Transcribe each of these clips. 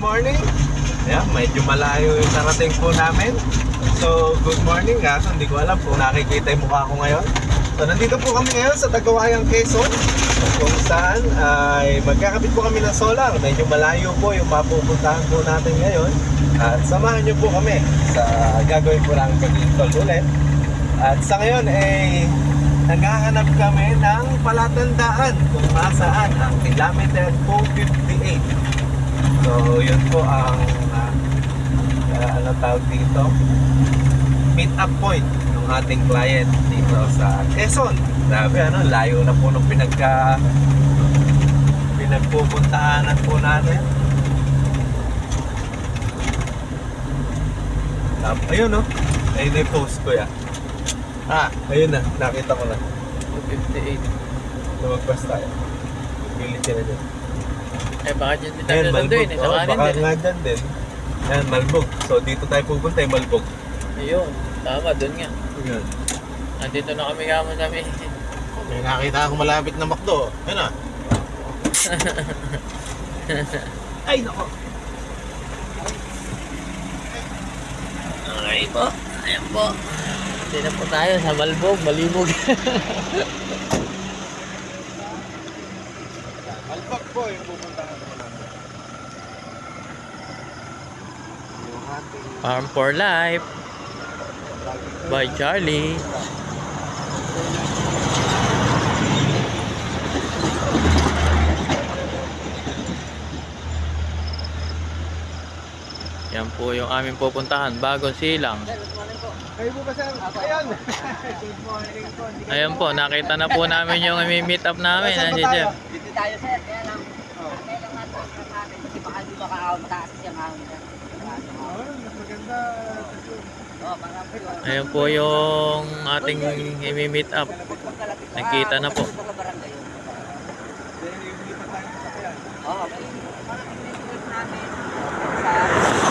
morning. Ayan, medyo malayo yung narating po namin. So, good morning nga. So, hindi ko alam kung nakikita yung mukha ko ngayon. So, nandito po kami ngayon sa Tagawayang, Quezon, kung saan ay magkakabit po kami ng solar. Medyo malayo po yung mapupuntahan po natin ngayon. At samahan nyo po kami sa gagawin po namin pag-install ulit. At sa ngayon ay naghahanap kami ng palatandaan kung nasaan ang kilometer 258. So yun po ang ano tawag dito, meet up point ng ating client dito sa Quezon. Grabe, ano, layo na po nung pinagpupuntahanan po natin. Ayun, no? Ayun na yung post ko ya. Ayun na, nakita ko na 258. lumagpas tayo. Pilit ka na dyan. Baka dyan din tayo nandoy. Sa kanin baka din. nga dyan din. Ayan, Malbog. So dito tayo pupunta, Malbog. Ayun. Tama, doon nga. Ayan. Nandito na kami kamo sa may. May nakita akong malapit na McDo. Ayun na. Ay, nako. Okay po. Ayan po. Hindi na po tayo sa Malbog, Malibog. Malbog po yung pupuntahan ko natin. Yung ating Farm for Life by Charlie. Yan po yung aming pupuntahan, Bagong Silang. kayo po ba sir? Ayan. Good morning po. Ayan po, nakita na po namin yung meet up namin. Saan Nandiyan ba Jeff. tayo? Dito tayo sir, kaya lang kailangan natin ang stress natin kasi baka dito ka mataas kasi ang ahon sir. Mas maganda. Oo, para Ayan po yung ating meet up. Nagkita na po. Dito ka barangay. Then yung lipat tayo sa sakyan. Oo, may parang pinag namin sa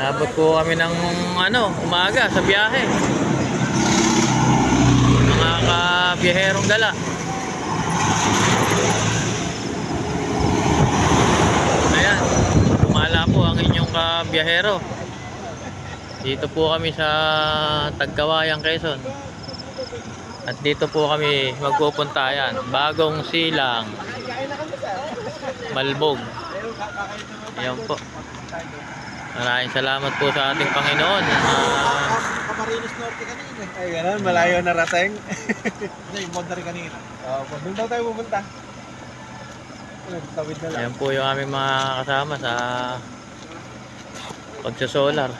Nabot po kami ng umaga sa biyahe. Mga kabiyaherong dala. Ayan, kumala po ang inyong kabiyahero. Dito po kami sa Tagawayang, Quezon. At dito po kami magpupunta. Ayan, Bagong Silang, Malbog. Ayan po. Maraming salamat po sa ating Panginoon. Camarines Norte kanina. Ay, ganun. Malayo na rating. Hindi, yung boundary kanina. Doon daw tayo pupunta. Tawid na lang. Ayan po yung aming mga kasama sa pagsasolar.